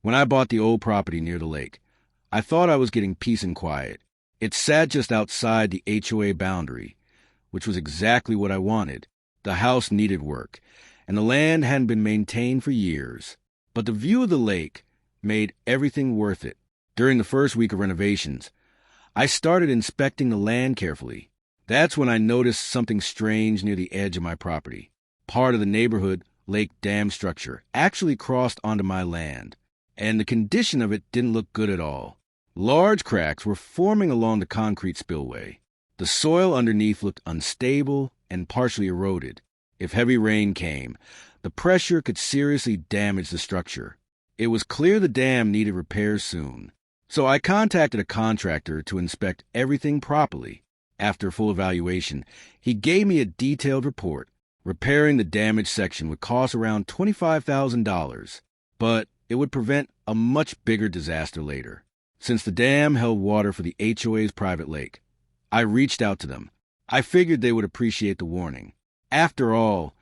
When I bought the old property near the lake, I thought I was getting peace and quiet. It sat just outside the HOA boundary, which was exactly what I wanted. The house needed work, and the land hadn't been maintained for years. But the view of the lake made everything worth it. During the first week of renovations, I started inspecting the land carefully. That's when I noticed something strange near the edge of my property. Part of the neighborhood lake dam structure actually crossed onto my land, and the condition of it didn't look good at all. Large cracks were forming along the concrete spillway. The soil underneath looked unstable and partially eroded. If heavy rain came, the pressure could seriously damage the structure. It was clear the dam needed repairs soon. So I contacted a contractor to inspect everything properly. After full evaluation, he gave me a detailed report. Repairing the damaged section would cost around $25,000, but it would prevent a much bigger disaster later. Since the dam held water for the HOA's private lake, I reached out to them. I figured they would appreciate the warning. After all,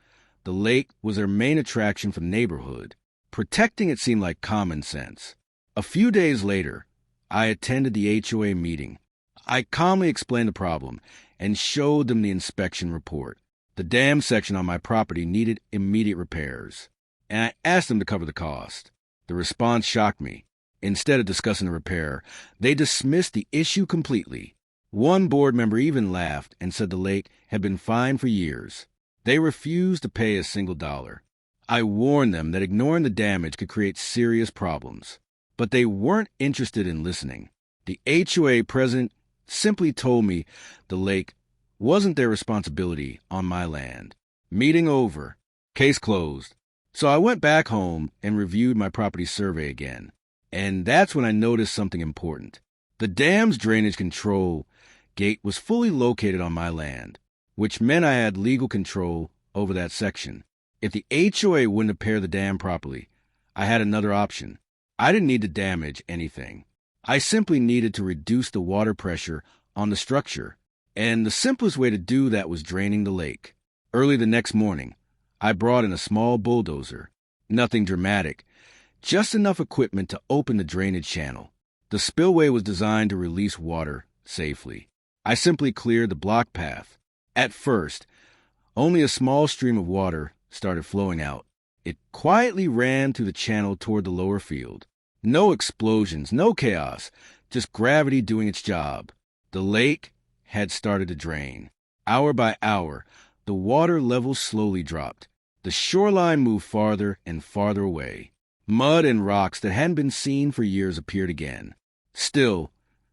the lake was their main attraction for the neighborhood. Protecting it seemed like common sense. A few days later, I attended the HOA meeting. I calmly explained the problem and showed them the inspection report. The dam section on my property needed immediate repairs, and I asked them to cover the cost. The response shocked me. Instead of discussing the repair, they dismissed the issue completely. One board member even laughed and said the lake had been fine for years. They refused to pay a single dollar. I warned them that ignoring the damage could create serious problems, but they weren't interested in listening. The HOA president simply told me the lake wasn't their responsibility on my land. Meeting over. Case closed. So I went back home and reviewed my property survey again. And that's when I noticed something important. The dam's drainage control gate was fully located on my land, which meant I had legal control over that section. If the HOA wouldn't repair the dam properly, I had another option. I didn't need to damage anything. I simply needed to reduce the water pressure on the structure, and the simplest way to do that was draining the lake. Early the next morning, I brought in a small bulldozer. Nothing dramatic, just enough equipment to open the drainage channel. The spillway was designed to release water safely. I simply cleared the block path. At first, only a small stream of water started flowing out. It quietly ran through the channel toward the lower field. No explosions, no chaos, just gravity doing its job. The lake had started to drain. Hour by hour, the water level slowly dropped. The shoreline moved farther and farther away. Mud and rocks that hadn't been seen for years appeared again. Still,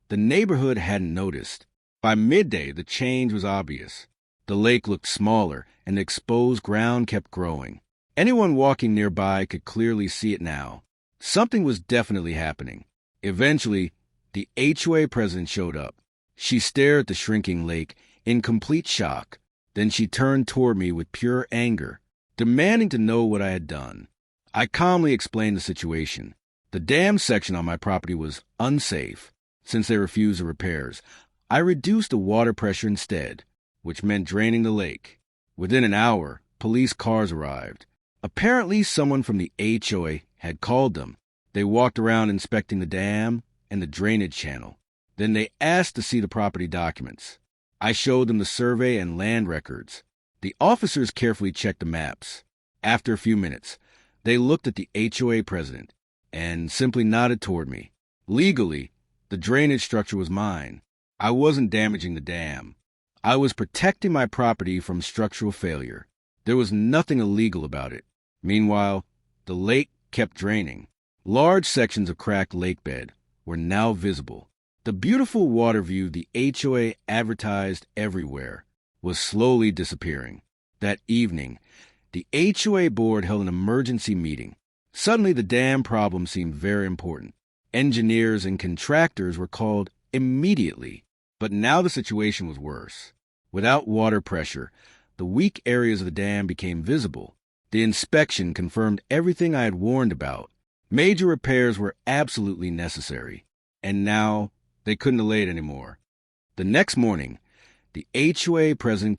the neighborhood hadn't noticed. By midday, the change was obvious. The lake looked smaller, and the exposed ground kept growing. Anyone walking nearby could clearly see it now. Something was definitely happening. Eventually, the HOA president showed up. She stared at the shrinking lake in complete shock. Then she turned toward me with pure anger, demanding to know what I had done. I calmly explained the situation. The dam section on my property was unsafe. Since they refused the repairs, I reduced the water pressure instead, which meant draining the lake. Within an hour, police cars arrived. Apparently, someone from the HOA had called them. They walked around inspecting the dam and the drainage channel. Then they asked to see the property documents. I showed them the survey and land records. The officers carefully checked the maps. After a few minutes, they looked at the HOA president and simply nodded toward me. Legally, the drainage structure was mine. I wasn't damaging the dam. I was protecting my property from structural failure. There was nothing illegal about it. Meanwhile, the lake kept draining. Large sections of cracked lake bed were now visible. The beautiful water view the HOA advertised everywhere was slowly disappearing. That evening, the HOA board held an emergency meeting. Suddenly, the dam problem seemed very important. Engineers and contractors were called immediately. But now the situation was worse. Without water pressure, the weak areas of the dam became visible. The inspection confirmed everything I had warned about. Major repairs were absolutely necessary. And now, they couldn't delay it anymore. The next morning, the HOA president